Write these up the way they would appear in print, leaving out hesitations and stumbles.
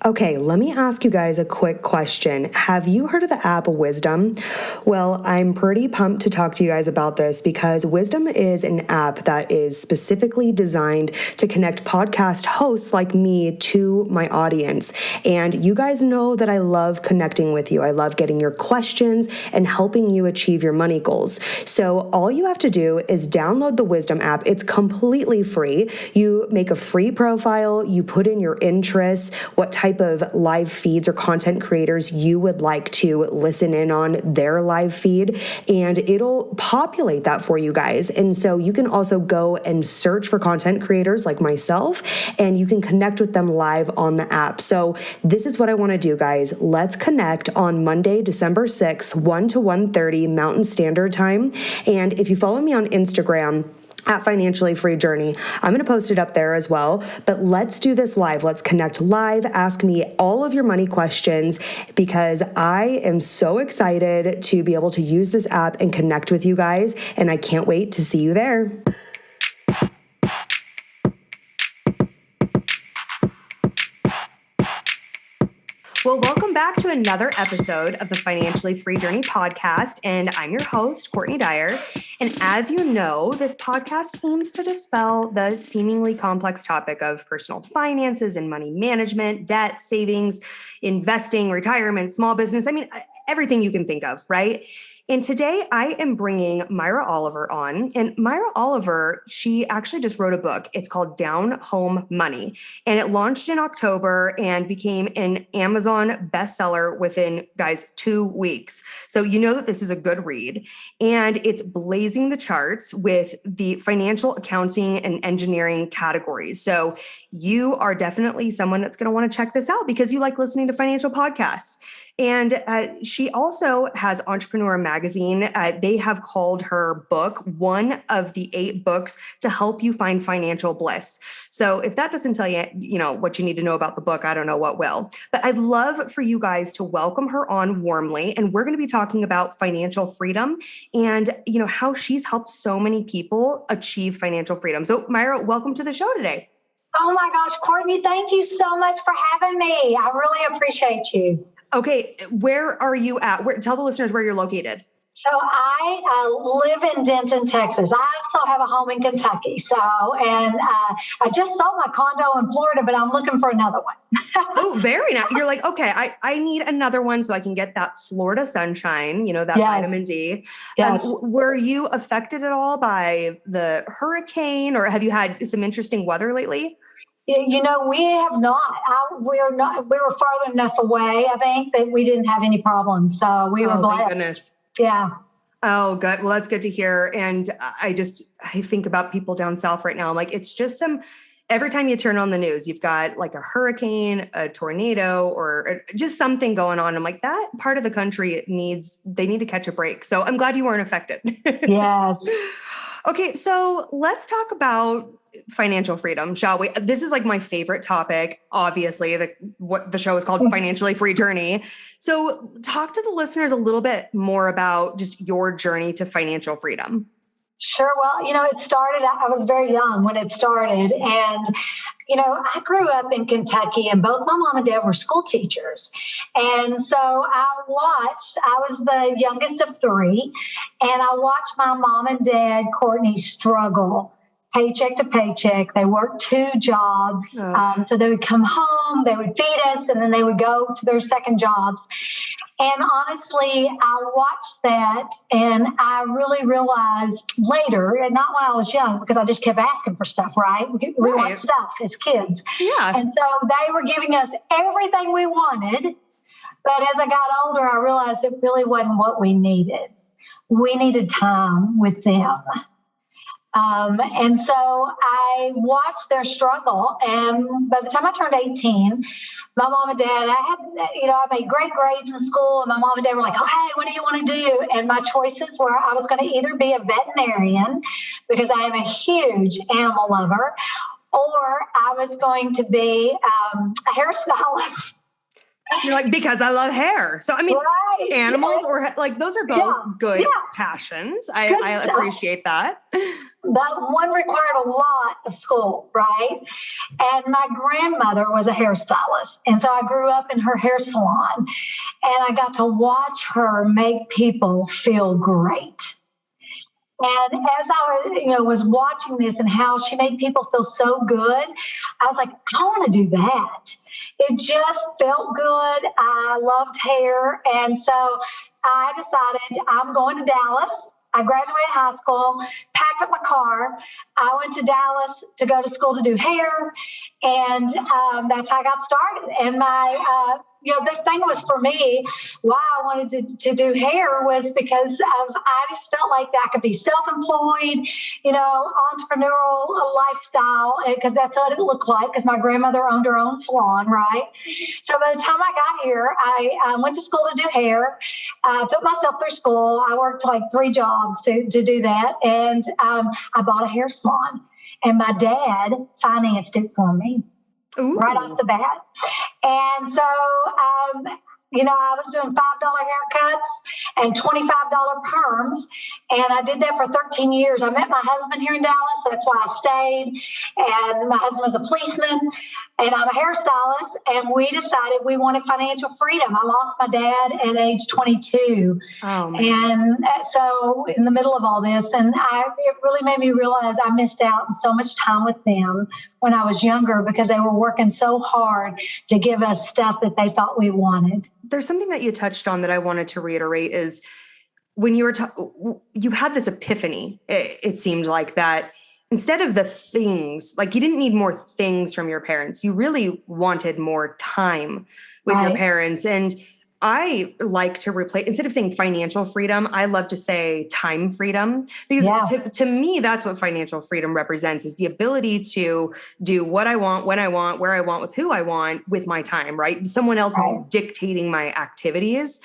Okay, let me ask you guys a quick question. Have you heard of the app Wisdom? Well, I'm pretty pumped to talk to you guys about this because Wisdom is an app that is specifically designed to connect podcast hosts like me to my audience. And you guys know that I love connecting with you. I love getting your questions and helping you achieve your money goals. So all you have to do is download the Wisdom app. It's completely free. You make a free profile, you put in your interests, what type of live feeds or content creators you would like to listen in on their live feed, and it'll populate that for you guys. And so you can also go and search for content creators like myself, and you can connect with them live on the app. So this is what I want to do, guys. Let's connect on Monday, December 6th, 1 to 1:30 Mountain Standard Time. And if you follow me on Instagram, at Financially Free Journey, I'm going to post it up there as well. But let's do this live. Let's connect live. Ask me all of your money questions because I am so excited to be able to use this app and connect with you guys. And I can't wait to see you there. Well, welcome back to another episode of the Financially Free Journey podcast, and I'm your host, Courtney Dyer. And as you know, this podcast aims to dispel the seemingly complex topic of personal finances and money management, debt, savings, investing, retirement, small business. I mean, everything you can think of, right? And today I am bringing Myra Oliver on. And Myra Oliver, she actually just wrote a book. It's called Down Home Money. And it launched in October and became an Amazon bestseller within, guys, 2 weeks. So you know that this is a good read. And it's blazing the charts with the financial, accounting, and engineering categories. So you are definitely someone that's going to want to check this out because you like listening to financial podcasts. And she also has Entrepreneur Magazine. They have called her book one of the 8 books to help you find financial bliss. So if that doesn't tell you, what you need to know about the book, I don't know what will. But I'd love for you guys to welcome her on warmly. And we're going to be talking about financial freedom and, how she's helped so many people achieve financial freedom. So Myra, welcome to the show today. Oh my gosh, Courtney, thank you so much for having me. I really appreciate you. Okay, where are you at? Tell the listeners where you're located. So I live in Denton, Texas. I also have a home in Kentucky. I just sold my condo in Florida, but I'm looking for another one. Oh, very nice. You're like, okay, I need another one so I can get that Florida sunshine, that yes. Vitamin D. Yes. Were you affected at all by the hurricane, or have you had some interesting weather lately? We have not. We were farther enough away, I think, that we didn't have any problems. So we were blessed. Thank goodness. Yeah. Oh, good. Well, that's good to hear. And I think about people down south right now. I'm like, it's just every time you turn on the news, you've got like a hurricane, a tornado, or just something going on. I'm like, that part of the country they need to catch a break. So I'm glad you weren't affected. Yes. Okay. So let's talk about financial freedom, shall we? This is like my favorite topic. Obviously, what the show is called Financially Free Journey. So talk to the listeners a little bit more about just your journey to financial freedom. Sure. Well, it started, I was very young when it started. And, I grew up in Kentucky and both my mom and dad were school teachers. And so I was the youngest of 3, and I watched my mom and dad, Courtney, struggle paycheck to paycheck. They worked 2 jobs. So they would come home, they would feed us, and then they would go to their second jobs. And honestly, I watched that and I really realized later, and not when I was young, because I just kept asking for stuff, right? We want stuff as kids. Yeah. And so they were giving us everything we wanted. But as I got older, I realized it really wasn't what we needed. We needed time with them. And so I watched their struggle. And by the time I turned 18, my mom and dad, I made great grades in school. And my mom and dad were like, oh, hey, what do you want to do? And my choices were I was going to either be a veterinarian because I am a huge animal lover, or I was going to be a hairstylist. You're like, because I love hair. So, I mean, right. animals or like those are both good passions. Good I stuff. appreciate that. But one required a lot of school, right? And my grandmother was a hairstylist. And so I grew up in her hair salon and I got to watch her make people feel great. And as I was watching this and how she made people feel so good, I was like, I want to do that. It just felt good. I loved hair. And so I decided I'm going to Dallas. I graduated high school, packed up my car. I went to Dallas to go to school to do hair. And that's how I got started. And the thing was for me, why I wanted to do hair was because I just felt like I could be self-employed, entrepreneurial lifestyle, because that's what it looked like, because my grandmother owned her own salon, right? So by the time I got here, I went to school to do hair. I put myself through school. I worked like 3 jobs to do that. And I bought a hair salon. And my dad financed it for me. Ooh. Right off the bat. And so, I was doing $5 haircuts and $25 perms. And I did that for 13 years. I met my husband here in Dallas. That's why I stayed. And my husband was a policeman and I'm a hairstylist. And we decided we wanted financial freedom. I lost my dad at age 22. Oh, man. And so in the middle of all this, and it really made me realize I missed out on so much time with them when I was younger because they were working so hard to give us stuff that they thought we wanted. There's something that you touched on that I wanted to reiterate is when you were you had this epiphany, it seemed like that instead of the things, like you didn't need more things from your parents, you really wanted more time with your parents. And I like to replace, instead of saying financial freedom, I love to say time freedom, because to me, that's what financial freedom represents, is the ability to do what I want, when I want, where I want, with who I want, with my time, right? Someone else is dictating my activities.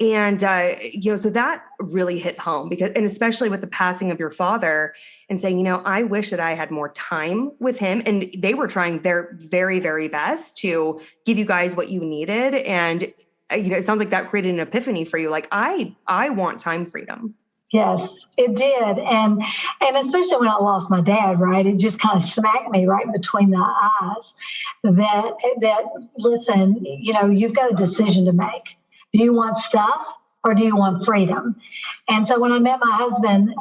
And, so that really hit home and especially with the passing of your father and saying, I wish that I had more time with him. And they were trying their very, very best to give you guys what you needed. And it sounds like that created an epiphany for you. Like, I want time freedom. Yes, it did. And especially when I lost my dad, right, it just kind of smacked me right between the eyes that listen, you've got a decision to make. Do you want stuff or do you want freedom? And so when I met my husband,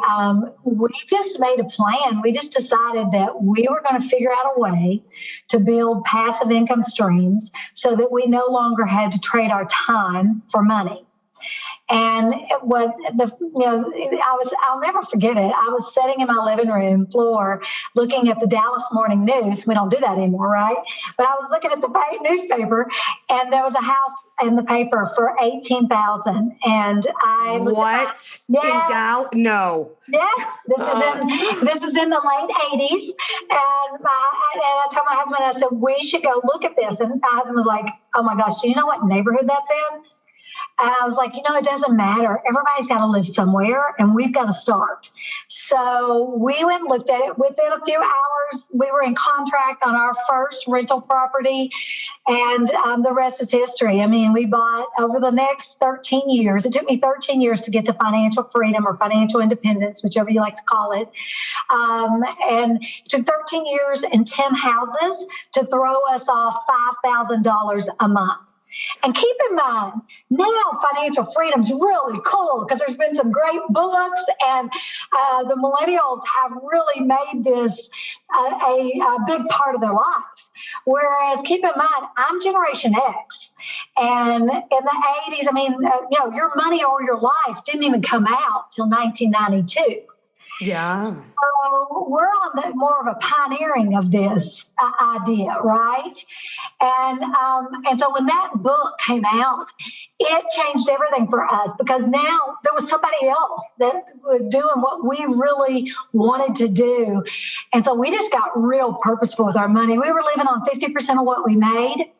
we just made a plan. We just decided that we were going to figure out a way to build passive income streams so that we no longer had to trade our time for money. And I'll never forget it. I was sitting in my living room floor looking at the Dallas Morning News. We don't do that anymore, right? But I was looking at the newspaper, and there was a house in the paper for $18,000. And I looked what? In Dallas? No. Yes, this is in the late 80s. And I told my husband, I said, we should go look at this. And my husband was like, oh my gosh, do you know what neighborhood that's in? And I was like, it doesn't matter. Everybody's got to live somewhere, and we've got to start. So we went and looked at it. Within a few hours, we were in contract on our first rental property, and the rest is history. I mean, we bought over the next 13 years. It took me 13 years to get to financial freedom or financial independence, whichever you like to call it. And it took 13 years and 10 houses to throw us off $5,000 a month. And keep in mind, now financial freedom's really cool because there's been some great books, and the millennials have really made this a big part of their life. Whereas, keep in mind, I'm Generation X, and in the 80s, Your Money or Your Life didn't even come out till 1992. Yeah. So we're on more of a pioneering of this idea, right? And so when that book came out, it changed everything for us because now there was somebody else that was doing what we really wanted to do. And so we just got real purposeful with our money. We were living on 50% of what we made,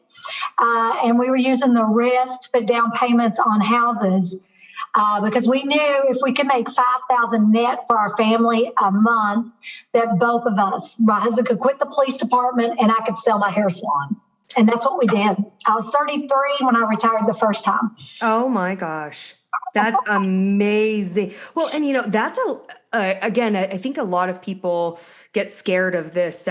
and we were using the rest to put down payments on houses. Because we knew if we could make $5,000 net for our family a month, that both of us, my husband could quit the police department and I could sell my hair salon. And that's what we did. I was 33 when I retired the first time. Oh my gosh. That's amazing. Well, and that's again, I think a lot of people get scared of this.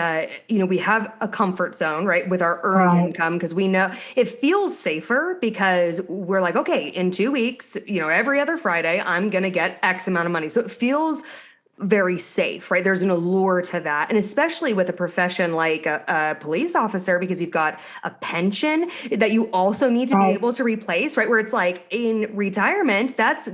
We have a comfort zone, right, with our earned Right. income, because we know it feels safer because we're like, okay, in 2 weeks, every other Friday, I'm going to get X amount of money. So it feels very safe, right? There's an allure to that. And especially with a profession like a police officer, because you've got a pension that you also need to be able to replace, right? Where it's like in retirement, that's,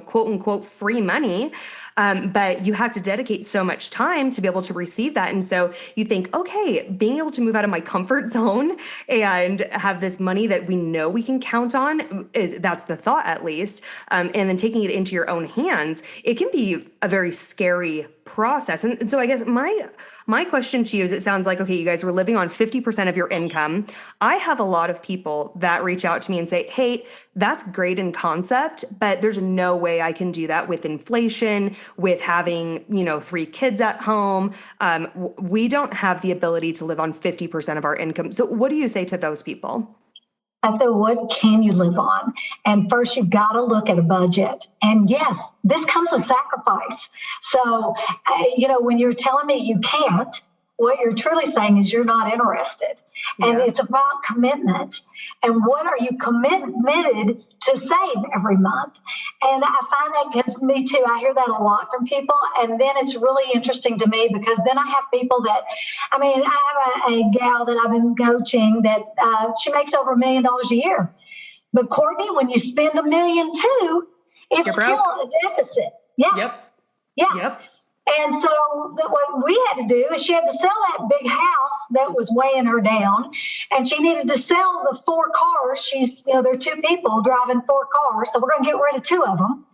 quote unquote, free money. But you have to dedicate so much time to be able to receive that. And so you think, okay, being able to move out of my comfort zone and have this money that we know we can count on, that's the thought at least. And then taking it into your own hands, it can be a very scary process. And so I guess my question to you is, it sounds like, okay, you guys were living on 50% of your income. I have a lot of people that reach out to me and say, hey, that's great in concept, but there's no way I can do that with inflation, with having, 3 kids at home. We don't have the ability to live on 50% of our income. So what do you say to those people? I said, what can you live on? And first, you've got to look at a budget. And yes, this comes with sacrifice. So, when you're telling me you can't, what you're truly saying is you're not interested. And it's about commitment. And what are you committed to save every month? And I find that, because me too, I hear that a lot from people. And then it's really interesting to me, because then I have people that, I have a gal that I've been coaching that she makes over $1 million a year. But Courtney, when you spend $1 million too, it's still a deficit. Yeah. Yep. Yeah. Yep. And so what we had to do is she had to sell that big house that was weighing her down, and she needed to sell the 4 cars. There are 2 people driving 4 cars, so we're going to get rid of 2 of them.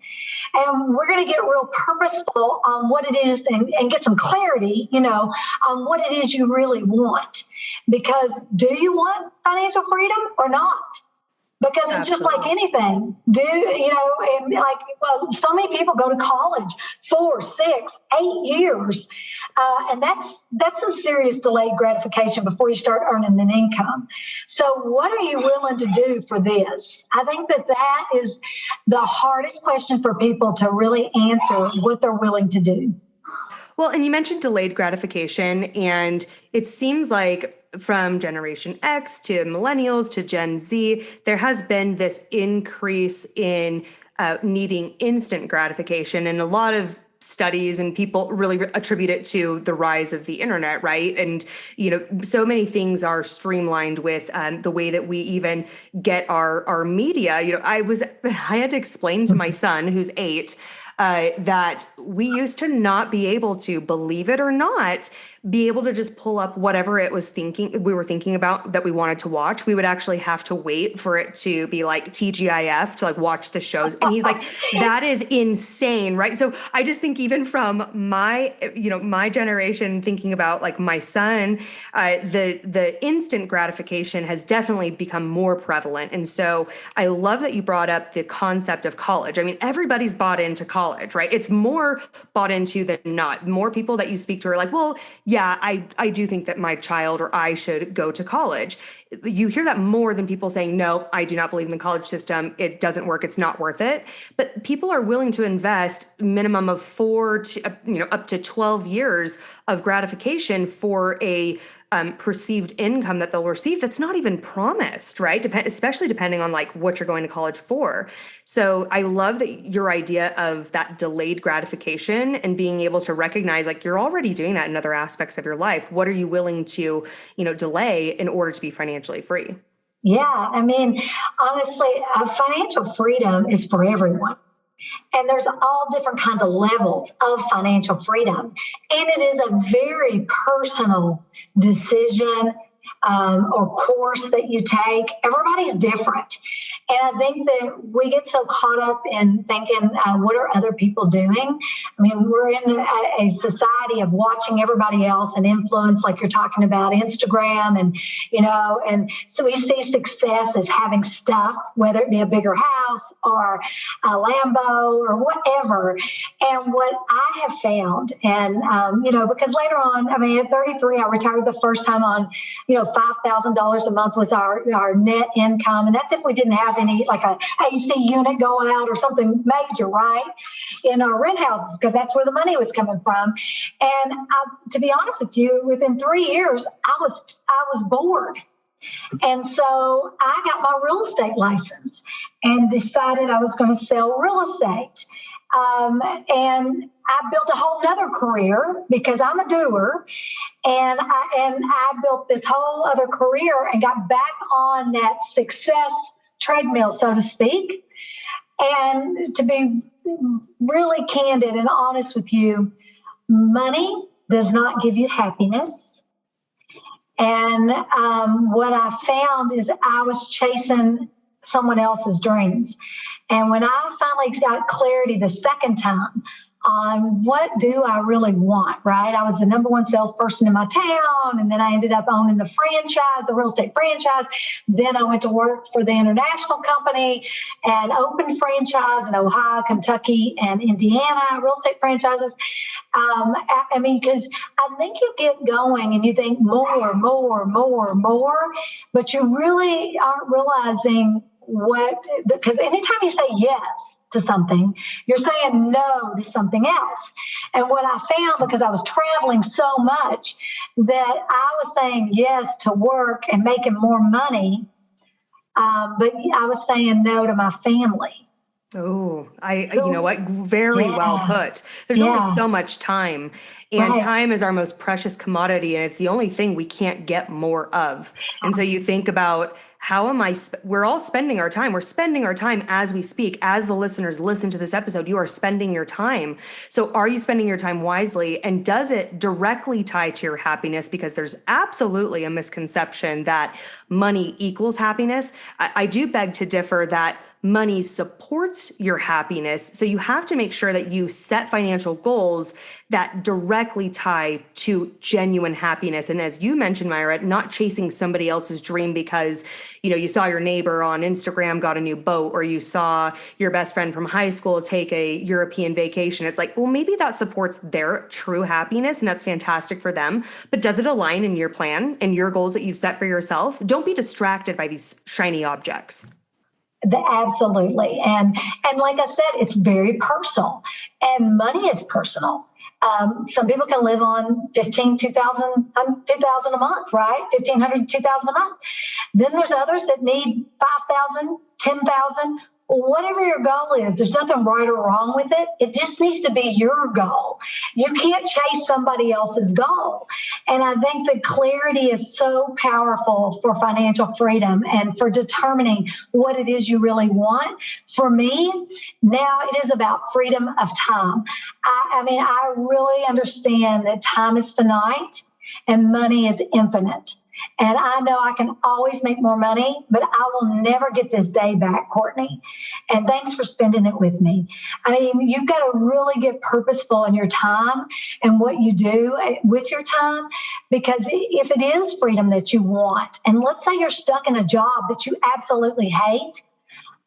And we're going to get real purposeful on what it is and get some clarity, on what it is you really want. Because do you want financial freedom or not? Because it's just like anything. So many people go to college 4, 6, 8 years. And that's some serious delayed gratification before you start earning an income. So what are you willing to do for this? I think that is the hardest question for people to really answer, what they're willing to do. Well, and you mentioned delayed gratification, and it seems like from Generation X to millennials to Gen Z, there has been this increase in needing instant gratification. And a lot of studies and people really attribute it to the rise of the internet, right? And, so many things are streamlined with the way that we even get our media. I had to explain to my son, who's 8, that we used to not be able to, believe it or not, be able to just pull up whatever we were thinking about that we wanted to watch. We would actually have to wait for it to be like TGIF to watch the shows. And he's like, that is insane, right? So I just think even from my generation, thinking about my son, the instant gratification has definitely become more prevalent. And so I love that you brought up the concept of college. Everybody's bought into college, right? It's more bought into than not. More people that you speak to are like, well, yeah, I do think that my child or I should go to college. You hear that more than people saying, no, I do not believe in the college system. It doesn't work. It's not worth it. But people are willing to invest minimum of 4 to, up to 12 years of gratification for a perceived income that they'll receive that's not even promised, right? Especially depending on what you're going to college for. So I love that your idea of that delayed gratification and being able to recognize you're already doing that in other aspects of your life. What are you willing to, delay in order to be financially free? Yeah. Honestly, financial freedom is for everyone. And there's all different kinds of levels of financial freedom. And it is a very personal decision or course that you take. Everybody's different. And I think that we get so caught up in thinking, what are other people doing? We're in a society of watching everybody else and influence, like you're talking about Instagram. And so we see success as having stuff, whether it be a bigger house or a Lambo or whatever. And what I have found, and, because later on, at 33, I retired the first time on, $5,000 a month was our net income. And that's if we didn't have any, like a AC unit go out or something major, right? In our rent houses, because that's where the money was coming from. And to be honest with you, within 3 years, I was bored. And so I got my real estate license and decided I was going to sell real estate. And I built a whole nother career because I'm a doer. And I built this whole other career and got back on that success treadmill, so to speak. And to be really candid and honest with you, money does not give you happiness. And what I found is I was chasing someone else's dreams. And when I finally got clarity the second time on what do I really want, right? I was the number one salesperson in my town, and then I ended up owning the franchise, the real estate franchise. Then I went to work for the international company and opened franchise in Ohio, Kentucky, and Indiana, real estate franchises. Because I think you get going and you think more, but you really aren't realizing because anytime you say yes to something, you're saying no to something else. And what I found, because I was traveling so much, that I was saying yes to work and making more money, but I was saying no to my family. Oh, you know what? Very well put. There's only so much time, and time is our most precious commodity, and it's the only thing we can't get more of. And so you think about, we're all spending our time. We're spending our time as we speak. As the listeners listen to this episode, you are spending your time. So are you spending your time wisely? And does it directly tie to your happiness? Because there's absolutely a misconception that money equals happiness. I do beg to differ that money supports your happiness. So you have to make sure that you set financial goals that directly tie to genuine happiness. And as you mentioned, Myra, not chasing somebody else's dream because, you saw your neighbor on Instagram got a new boat, or you saw your best friend from high school take a European vacation. It's like, well, maybe that supports their true happiness and that's fantastic for them. But does it align in your plan and your goals that you've set for yourself? Don't be distracted by these shiny objects. Absolutely. And like I said, it's very personal, and money is personal. Some people can live on $2,000 a month, right? $1,500, $2,000 a month. Then there's others that need $5,000, $10,000. Whatever your goal is, there's nothing right or wrong with it. It just needs to be your goal. You can't chase somebody else's goal. And I think the clarity is so powerful for financial freedom and for determining what it is you really want. For me, now it is about freedom of time. I really understand that time is finite and money is infinite. And I know I can always make more money, but I will never get this day back, Courtney. And thanks for spending it with me. You've got to really get purposeful in your time and what you do with your time, because if it is freedom that you want, and let's say you're stuck in a job that you absolutely hate,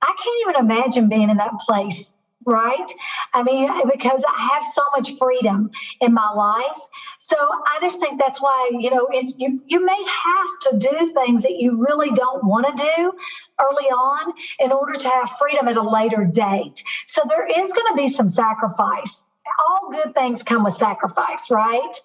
I can't even imagine being in that place. Right? Because I have so much freedom in my life. So I just think that's why, you may have to do things that you really don't want to do early on in order to have freedom at a later date. So there is going to be some sacrifice. All good things come with sacrifice, right?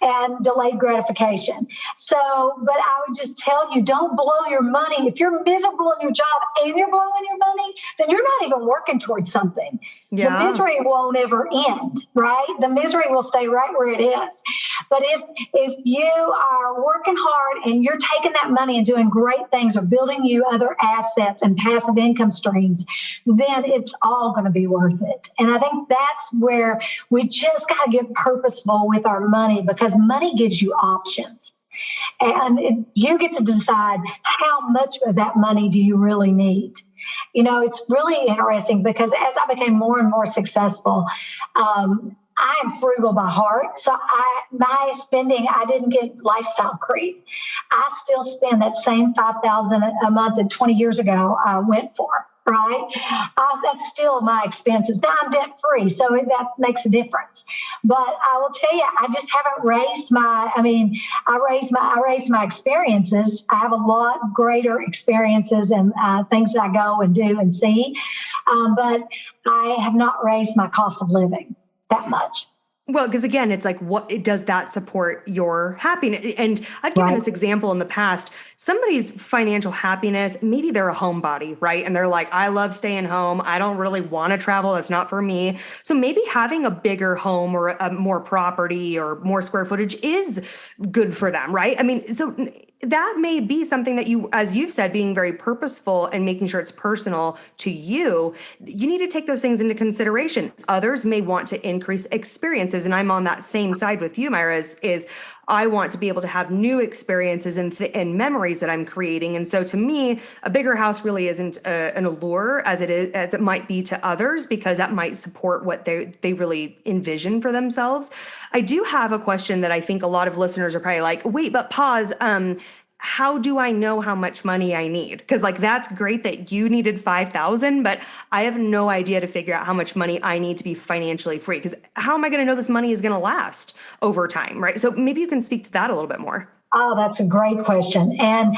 And delayed gratification. So, but I would just tell you, don't blow your money. If you're miserable in your job and you're blowing your money, then you're not even working towards something. Yeah. The misery won't ever end, right? The misery will stay right where it is. But if you are working hard and you're taking that money and doing great things or building you other assets and passive income streams, then it's all going to be worth it. And I think that's where we just got to get purposeful with our money, because money gives you options. And you get to decide how much of that money do you really need. It's really interesting because as I became more and more successful, I am frugal by heart. So my spending, I didn't get lifestyle creep. I still spend that same $5,000 a month that 20 years ago I went for. right? That's still my expenses. Now I'm debt free, so that makes a difference. But I will tell you, I just haven't raised I raised my experiences. I have a lot greater experiences and things that I go and do and see. But I have not raised my cost of living that much. Well, because again, it's like, does that support your happiness? And I've given this example in the past. Somebody's financial happiness, maybe they're a homebody, right? And they're like, I love staying home. I don't really want to travel. It's not for me. So maybe having a bigger home or a more property or more square footage is good for them, right? I mean, so that may be something that you, as you've said, being very purposeful and making sure it's personal to you, you need to take those things into consideration. Others may want to increase experiences. And I'm on that same side with you, Myra, is I want to be able to have new experiences and memories that I'm creating. And so to me, a bigger house really isn't an allure as it might be to others, because that might support what they really envision for themselves. I do have a question that I think a lot of listeners are probably like, wait, but pause. How do I know how much money I need? Because like, that's great that you needed 5,000, but I have no idea to figure out how much money I need to be financially free. Because how am I going to know this money is going to last over time, right? So maybe you can speak to that a little bit more. Oh, that's a great question. And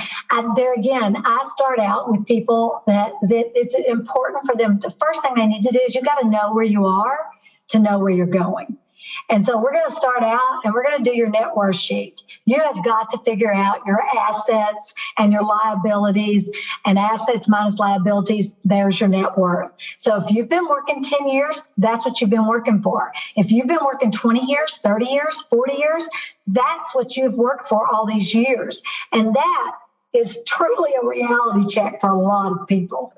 there again, I start out with people that it's important for them. The first thing they need to do is you got to know where you are to know where you're going. And so we're going to start out and we're going to do your net worth sheet. You have got to figure out your assets and your liabilities, and assets minus liabilities, there's your net worth. So if you've been working 10 years, that's what you've been working for. If you've been working 20 years, 30 years, 40 years, that's what you've worked for all these years. And that is truly a reality check for a lot of people.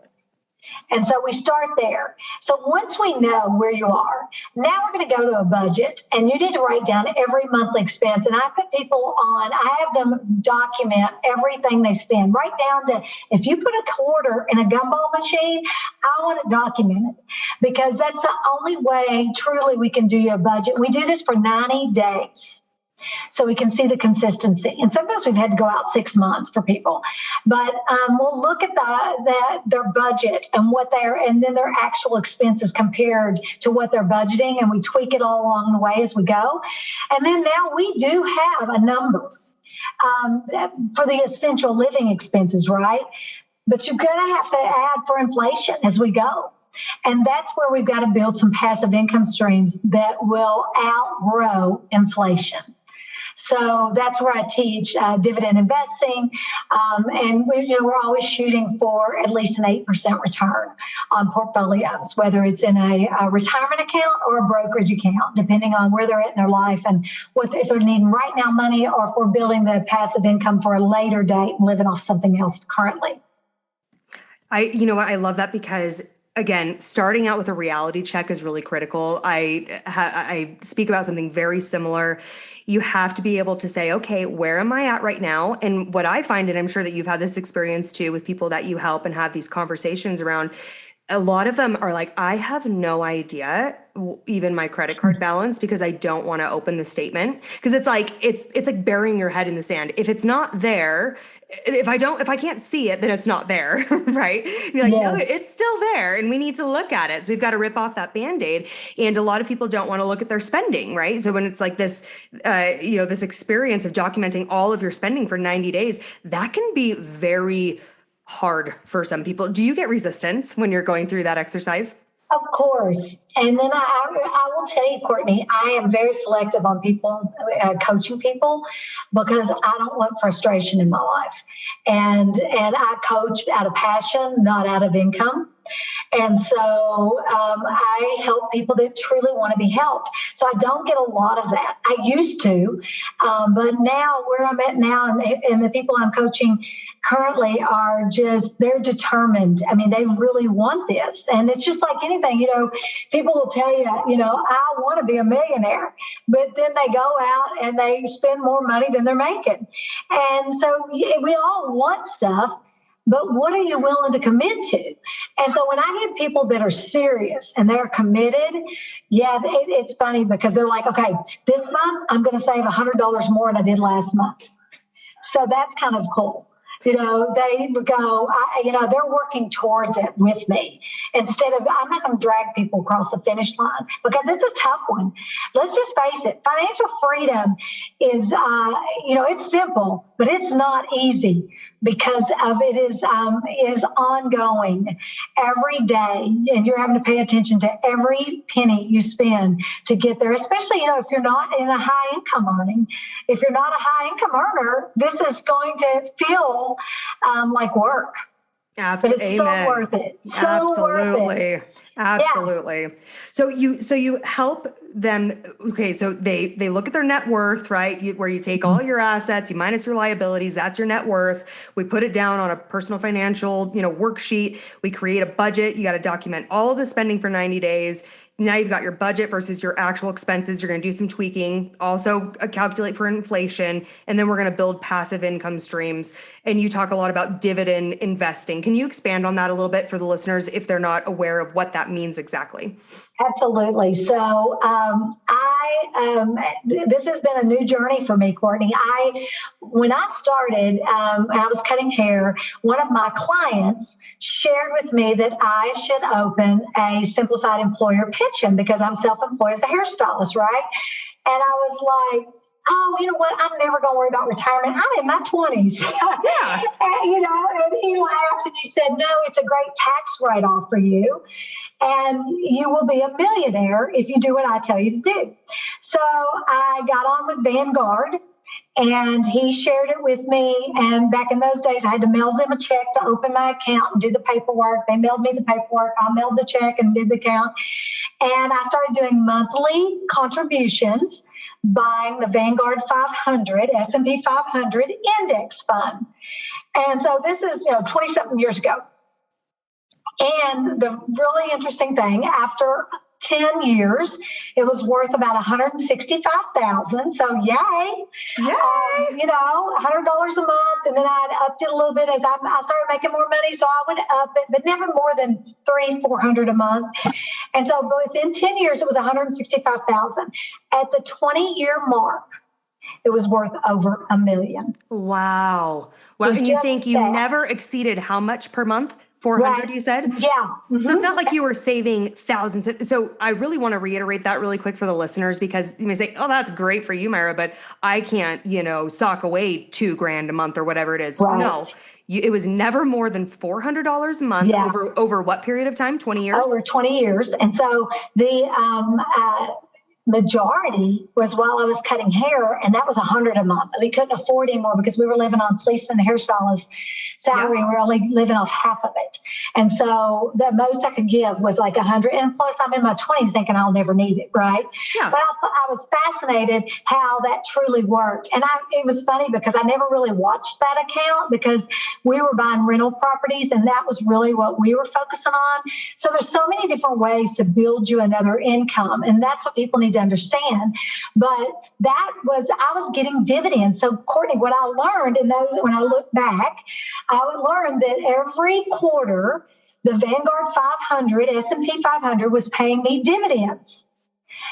And so we start there. So once we know where you are, now we're going to go to a budget, and you need to write down every monthly expense. And I put people on, I have them document everything they spend, right down to if you put a quarter in a gumball machine, I want it documented, because that's the only way truly we can do you a budget. We do this for 90 days. So we can see the consistency. And sometimes we've had to go out 6 months for people. But we'll look at their budget and and then their actual expenses compared to what they're budgeting. And we tweak it all along the way as we go. And then now we do have a number for the essential living expenses, right? But you're going to have to add for inflation as we go. And that's where we've got to build some passive income streams that will outgrow inflation. So that's where I teach dividend investing. And we're always shooting for at least an 8% return on portfolios, whether it's in a retirement account or a brokerage account, depending on where they're at in their life and if they're needing right now money, or if we're building the passive income for a later date and living off something else currently. I love that, because again, starting out with a reality check is really critical. I speak about something very similar. You have to be able to say, okay, where am I at right now? And what I find, and I'm sure that you've had this experience too with people that you help and have these conversations around, a lot of them are like, I have no idea even my credit card balance, because I don't want to open the statement, because it's like burying your head in the sand. If it's not there, if I can't see it, then it's not there, right? You're like, no, it's still there, and we need to look at it. So we've got to rip off that Band-Aid. And a lot of people don't want to look at their spending, right? So when it's like this, this experience of documenting all of your spending for 90 days, that can be very hard for some people. Do you get resistance when you're going through that exercise? Of course. And then I will tell you, Courtney, I am very selective on people, coaching people, because I don't want frustration in my life. And I coach out of passion, not out of income. And so I help people that truly want to be helped. So I don't get a lot of that. I used to, but now where I'm at now, and the people I'm coaching currently they're determined. I mean, they really want this. And it's just like anything, people will tell you, I want to be a millionaire, but then they go out and they spend more money than they're making. And so we all want stuff, but what are you willing to commit to? And so when I get people that are serious and they're committed, it's funny, because they're like, okay, this month I'm going to save $100 more than I did last month. So that's kind of cool. They would go, they're working towards it with me instead of, I'm not going to drag people across the finish line because it's a tough one. Let's just face it. Financial freedom is, it's simple, but it's not easy because of it is ongoing every day. And you're having to pay attention to every penny you spend to get there, especially, if you're not in a high income earning. If you're not a high income earner, this is going to feel like work. Absolutely. But it's so worth it. So Absolutely. worth it. Absolutely. Yeah. So you help them. Okay. So they look at their net worth, right? Where you take all your assets, you minus your liabilities. That's your net worth. We put it down on a personal financial, worksheet. We create a budget. You got to document all of the spending for 90 days. Now you've got your budget versus your actual expenses. You're going to do some tweaking, also calculate for inflation, and then we're going to build passive income streams. And you talk a lot about dividend investing. Can you expand on that a little bit for the listeners if they're not aware of what that means exactly? Absolutely. So this has been a new journey for me, Courtney. When I started, and I was cutting hair, one of my clients shared with me that I should open a simplified employer pension because I'm self-employed as a hairstylist, right? And I was like, oh, you know what? I'm never going to worry about retirement. I'm in my 20s. Yeah. And he laughed and he said, no, it's a great tax write-off for you. And you will be a millionaire if you do what I tell you to do. So I got on with Vanguard and he shared it with me. And back in those days, I had to mail them a check to open my account and do the paperwork. They mailed me the paperwork. I mailed the check and did the account. And I started doing monthly contributions, buying the Vanguard 500, S&P 500 index fund. And so this is, 20-something years ago. And the really interesting thing, after 10 years, it was worth about $165,000. So yay. Yay. $100 a month. And then I upped it a little bit as I started making more money. So I would up it, but never more than $300-400 a month. And so within 10 years, it was $165,000. At the 20-year mark, it was worth over $1 million. Wow. Well, and you think you never exceeded how much per month? 400, right. You said? Yeah. Mm-hmm. So it's not like you were saving thousands. So I really want to reiterate that really quick for the listeners, because you may say, oh, that's great for you, Myra, but I can't, sock away $2,000 a month or whatever it is. Right. No, it was never more than $400 a month over what period of time? 20 years? Over 20 years. And so the, majority was while I was cutting hair, and that was $100 a month. We couldn't afford anymore because we were living on policeman hairstylist salary, and we were only living off half of it. And so the most I could give was like $100. And plus, I'm in my 20s thinking I'll never need it, right? Yeah. But I was fascinated how that truly worked. And it was funny because I never really watched that account because we were buying rental properties, and that was really what we were focusing on. So there's so many different ways to build you another income, and that's what people need to understand. But I was getting dividends. So Courtney, what I learned in those, when I look back, I would learn that every quarter, the Vanguard 500, S&P 500 was paying me dividends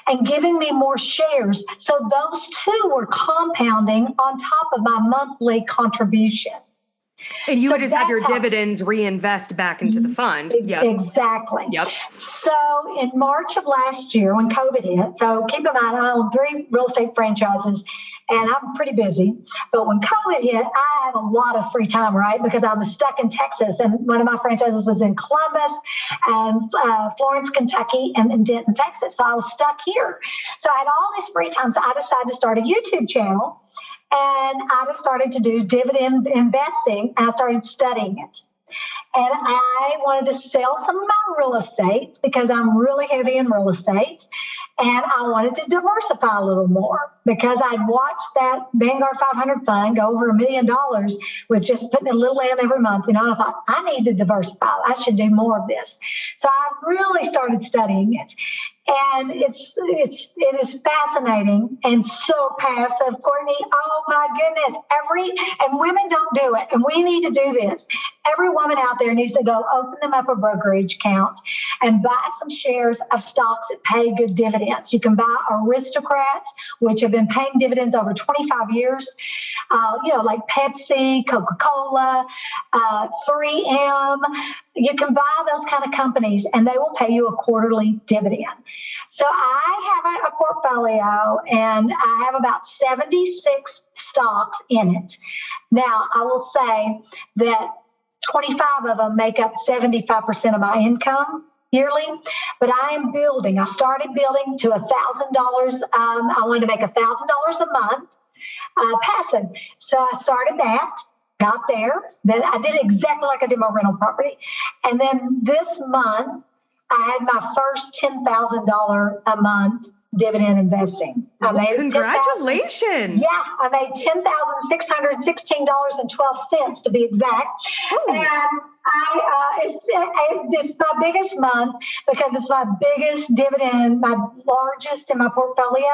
and giving me more shares. So those two were compounding on top of my monthly contribution. And you would just have your dividends reinvest back into the fund. Yep. Exactly. Yep. So in March of last year, when COVID hit, so keep in mind, I own 3 real estate franchises, and I'm pretty busy. But when COVID hit, I had a lot of free time, right? Because I was stuck in Texas, and one of my franchises was in Columbus and Florence, Kentucky, and then Denton, Texas. So I was stuck here. So I had all this free time. So I decided to start a YouTube channel. And I just started to do dividend investing, and I started studying it. And I wanted to sell some of my real estate because I'm really heavy in real estate. And I wanted to diversify a little more because I'd watched that Vanguard 500 fund go over $1 million with just putting a little in every month. And I thought, I need to diversify. I should do more of this. So I really started studying it. And it is fascinating and so passive, Courtney. Oh my goodness. And women don't do it. And we need to do this. Every woman out there needs to go open them up a brokerage account and buy some shares of stocks that pay good dividends. You can buy aristocrats, which have been paying dividends over 25 years, like Pepsi, Coca-Cola, 3M. You can buy those kind of companies and they will pay you a quarterly dividend. So I have a portfolio and I have about 76 stocks in it. Now, I will say that 25 of them make up 75% of my income yearly, but I am building. I started building to $1,000. I wanted to make $1,000 a month passive. So I started that. Got there. Then I did exactly like I did my rental property. And then this month, I had my first $10,000 a month dividend investing. I made congratulations. I made $10,616.12 to be exact. Ooh. And it's my biggest month because it's my biggest dividend, my largest in my portfolio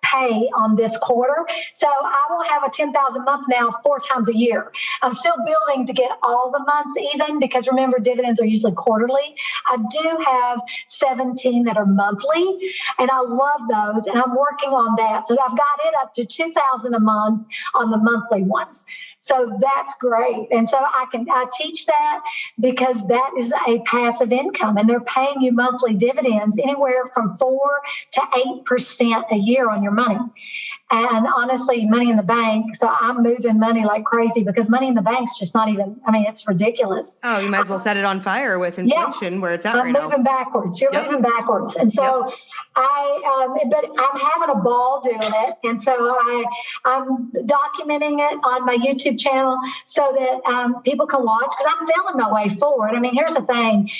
pay on this quarter. So I will have a $10,000 month now 4 times a year. I'm still building to get all the months even because remember, dividends are usually quarterly. I do have 17 that are monthly and I love those and I'm working on that. So I've got it up to $2,000 a month on the monthly ones. So that's great. And so I teach that because that is a passive income and they're paying you monthly dividends anywhere from 4 to 8% a year on your money. And honestly, money in the bank. So I'm moving money like crazy because money in the bank's just not even, it's ridiculous. Oh, you might as well set it on fire with inflation where it's at right now. I'm moving backwards. You're moving backwards. And so but I'm having a ball doing it. And so I'm documenting it on my YouTube channel so that people can watch because I'm feeling my way forward. Here's the thing.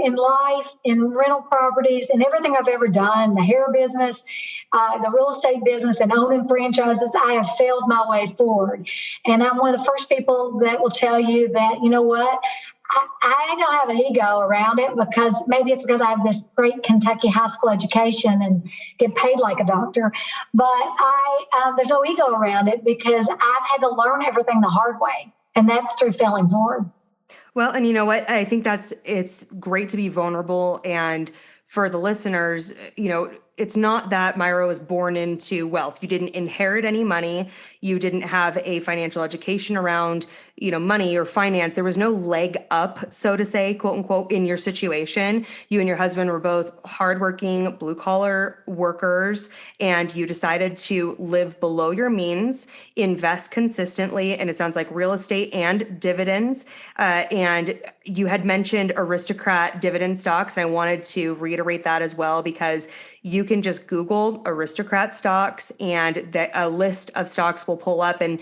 In life, in rental properties and everything I've ever done, the hair business, the real estate business and owning franchises, I have failed my way forward. And I'm one of the first people that will tell you that, you know what, I don't have an ego around it because maybe it's because I have this great Kentucky high school education and get paid like a doctor. But there's no ego around it because I've had to learn everything the hard way. And that's through failing forward. Well, and you know what? I think it's great to be vulnerable. And for the listeners, it's not that Myra was born into wealth. You didn't inherit any money. You didn't have a financial education around, money or finance. There was no leg up, so to say, quote unquote, in your situation. You and your husband were both hardworking, blue collar workers, and you decided to live below your means, invest consistently. And it sounds like real estate and dividends. And you had mentioned aristocrat dividend stocks. And I wanted to reiterate that as well, because you can just Google aristocrat stocks and a list of stocks will pull up. And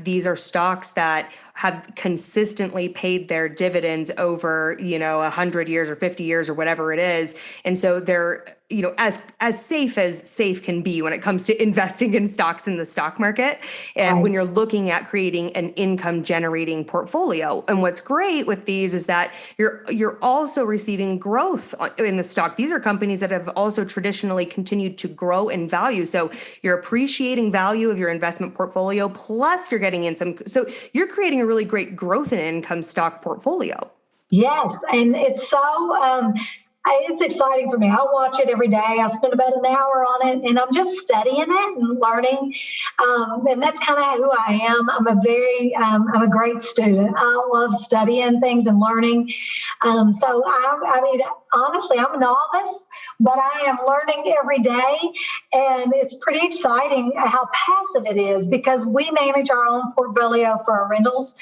these are stocks that have consistently paid their dividends over, 100 years or 50 years or whatever it is. And so they're, as safe can be when it comes to investing in stocks in the stock market. And when you're looking at creating an income generating portfolio. And what's great with these is that you're also receiving growth in the stock. These are companies that have also traditionally continued to grow in value. So you're appreciating value of your investment portfolio, plus you're getting in so you're creating a really great growth in income stock portfolio. Yes. And it's so, it's exciting for me. I watch it every day. I spend about an hour on it and I'm just studying it and learning. And that's kind of who I am. I'm a great student. I love studying things and learning. So honestly, I'm a novice, but I am learning every day. And it's pretty exciting how passive it is because we manage our own portfolio for our rentals.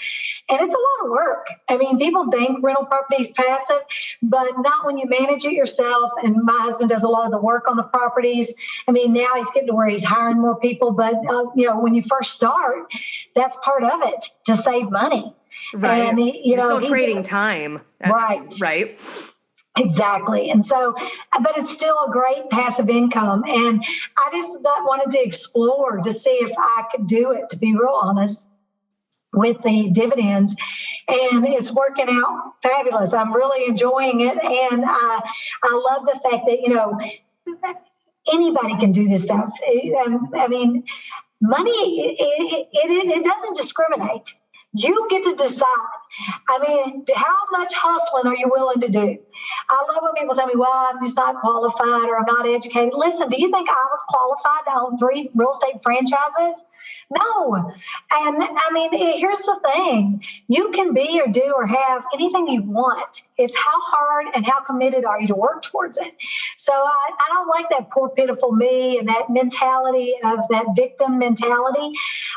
And it's a lot of work. People think rental property is passive, but not when you manage it yourself. And my husband does a lot of the work on the properties. Now he's getting to where he's hiring more people. But, when you first start, that's part of it to save money. Right. And you're still trading time. Right. Exactly. And so, but it's still a great passive income. And I just wanted to explore to see if I could do it, to be real honest. with the dividends, and it's working out fabulous. I'm really enjoying it, and I love the fact that anybody can do this stuff. I mean, money it doesn't discriminate. You get to decide. I mean, how much hustling are you willing to do? I love when people tell me, well, I'm just not qualified or I'm not educated. Listen, do you think I was qualified to own 3 real estate franchises? No. And I mean, here's the thing. You can be or do or have anything you want. It's how hard and how committed are you to work towards it. So I don't like that poor, pitiful me and that mentality of that victim mentality.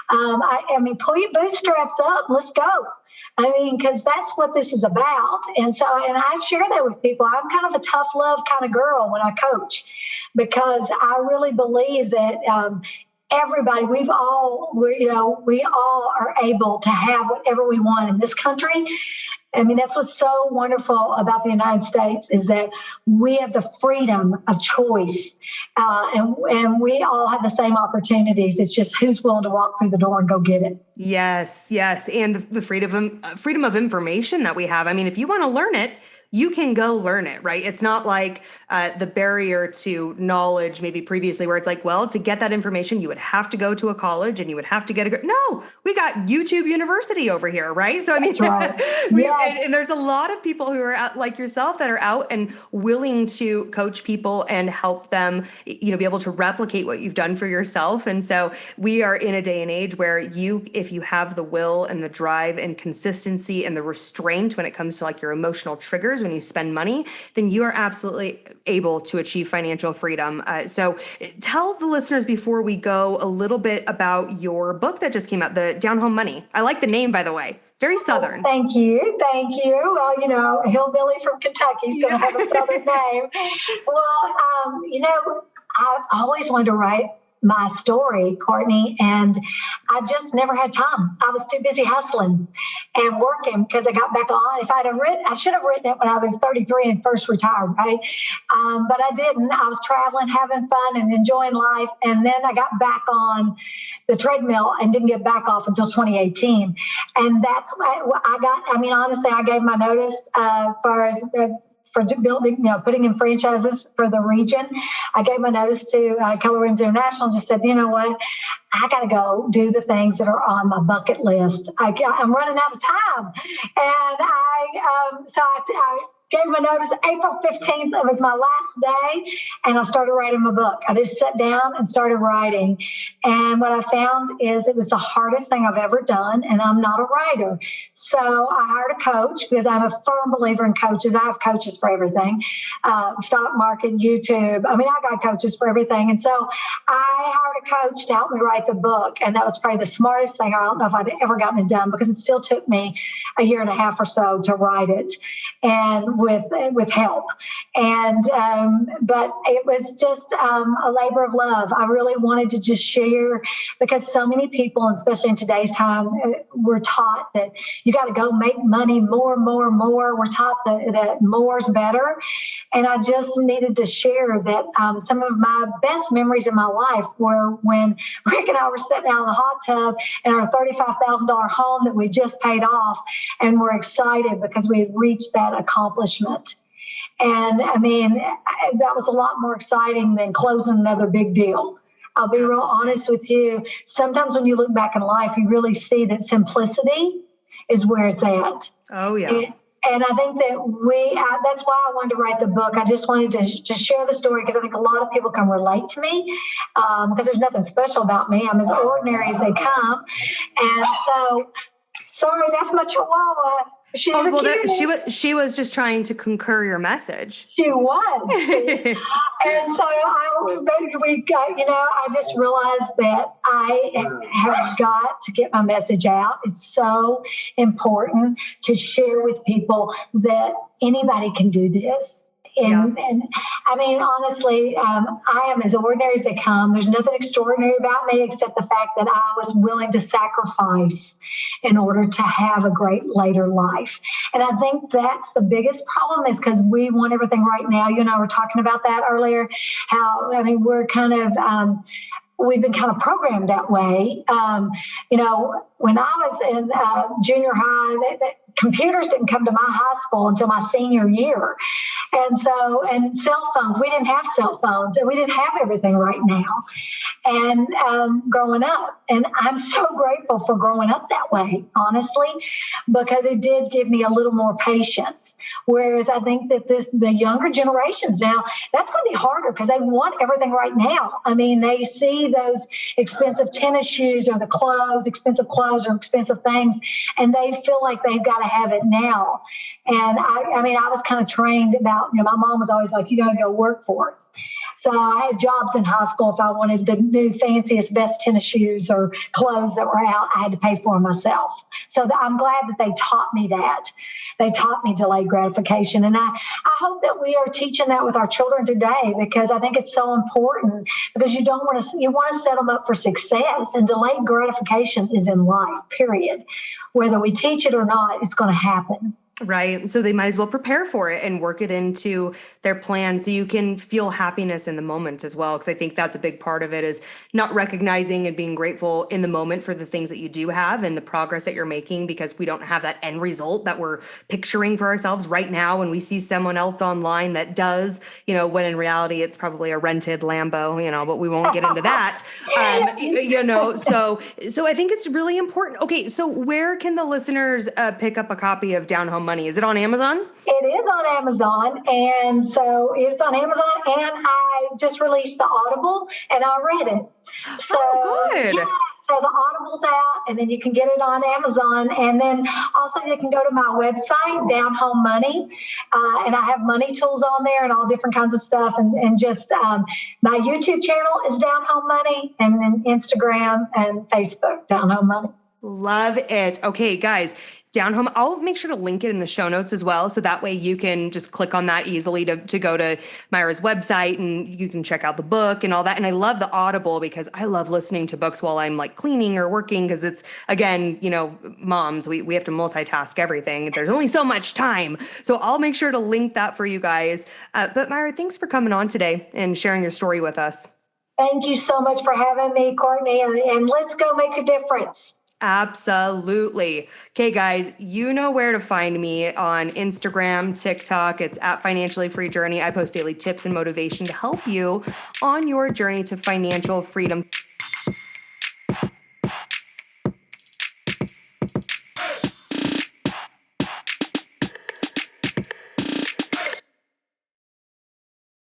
I mean, pull your bootstraps up. Let's go. I mean, because that's what this is about. And so, and I share that with people. I'm kind of a tough love kind of girl when I coach, because I really believe that everybody, we all are able to have whatever we want in this country. I mean, that's what's so wonderful about the United States, is that we have the freedom of choice, and we all have the same opportunities. It's just who's willing to walk through the door and go get it. Yes, and the freedom of information that we have. I mean, if you want to learn it, you can go learn it, right? It's not like the barrier to knowledge maybe previously where it's like, well, to get that information, you would have to go to a college and you would have to get no, we got YouTube University over here, right? So I mean, that's right. And there's a lot of people who are out, like yourself, that are out and willing to coach people and help them, be able to replicate what you've done for yourself. And so we are in a day and age where if you have the will and the drive and consistency and the restraint when it comes to like your emotional triggers, when you spend money, then you are absolutely able to achieve financial freedom. So tell the listeners before we go a little bit about your book that just came out, The Down Home Money. I like the name, by the way. Very Southern. Thank you. Well, a hillbilly from Kentucky is going to have a Southern name. Well, I always wanted to write my story, Courtney, and I just never had time. I was too busy hustling and working because I got back on. If I'd have written, I should have written it when I was 33 and first retired, right? But I didn't. I was traveling, having fun and enjoying life. And then I got back on the treadmill and didn't get back off until 2018. And that's what I got. I mean, honestly, I gave my notice for building, putting in franchises for the region. I gave my notice to Keller Williams International and just said, you know what, I got to go do the things that are on my bucket list. I'm running out of time. And so I gave my notice April 15th. It was my last day. And I started writing my book. I just sat down and started writing. And what I found is it was the hardest thing I've ever done. And I'm not a writer. So I hired a coach because I'm a firm believer in coaches. I have coaches for everything. Stock market, YouTube. I mean, I got coaches for everything. And so I hired a coach to help me write the book. And that was probably the smartest thing. I don't know if I'd ever gotten it done because it still took me a year and a half or so to write it. And with help. And but it was just a labor of love. I really wanted to just share, because so many people, especially in today's time, we're taught that you got to go make money more. We're taught that more's better. And I just needed to share that some of my best memories in my life were when Rick and I were sitting out in the hot tub in our $35,000 home that we just paid off, and we're excited because we had reached that accomplishment. And I mean, that was a lot more exciting than closing another big deal. I'll be real honest with you. Sometimes when you look back in life, you really see that simplicity is where it's at. Oh, yeah. And I think that that's why I wanted to write the book. I just wanted to just share the story because I think a lot of people can relate to me because there's nothing special about me. I'm as ordinary as they come. And so, sorry, that's my chihuahua. She's she was just trying to concur your message. She was. And so I just realized that I have got to get my message out. It's so important to share with people that anybody can do this. And I mean, honestly, I am as ordinary as they come. There's nothing extraordinary about me except the fact that I was willing to sacrifice in order to have a great later life. And I think that's the biggest problem, is because we want everything right now. You and I were talking about that earlier, how, I mean, we're kind of, we've been kind of programmed that way. When I was in junior high, computers didn't come to my high school until my senior year. And cell phones, we didn't have cell phones, and we didn't have everything right now. And growing up, and I'm so grateful for growing up that way, honestly, because it did give me a little more patience. Whereas I think that the younger generations now, that's going to be harder because they want everything right now. I mean, they see those expensive tennis shoes or expensive clothes or expensive things, and they feel like they've got to have it now. And I was kind of trained about, my mom was always like, you got to go work for it. So I had jobs in high school. If I wanted the new fanciest, best tennis shoes or clothes that were out, I had to pay for them myself. So I'm glad that they taught me that. They taught me delayed gratification. And I hope that we are teaching that with our children today, because I think it's so important, because you want to set them up for success, and delayed gratification is in life, period. Whether we teach it or not, it's going to happen. Right. So they might as well prepare for it and work it into their plan so you can feel happiness in the moment as well. Because I think that's a big part of it, is not recognizing and being grateful in the moment for the things that you do have and the progress that you're making, because we don't have that end result that we're picturing for ourselves right now when we see someone else online that does, when in reality it's probably a rented Lambo, but we won't get into that. So I think it's really important. Okay. So where can the listeners pick up a copy of Down Home Money? Is it on Amazon? It is on Amazon. And so it's on Amazon. And I just released the Audible, and I read it. So, good. Yeah, so the Audible's out, and then you can get it on Amazon. And then also you can go to my website, Down Home Money. And I have money tools on there and all different kinds of stuff. And just my YouTube channel is Down Home Money, and then Instagram and Facebook, Down Home Money. Love it. Okay, guys. Down Home, I'll make sure to link it in the show notes as well. So that way you can just click on that easily to go to Myra's website, and you can check out the book and all that. And I love the Audible, because I love listening to books while I'm like cleaning or working, because it's, again, moms, we have to multitask everything. There's only so much time. So I'll make sure to link that for you guys. But Myra, thanks for coming on today and sharing your story with us. Thank you so much for having me, Courtney, and let's go make a difference. Absolutely. Okay, guys, you know where to find me on Instagram, TikTok. It's at Financially Free Journey. I post daily tips and motivation to help you on your journey to financial freedom.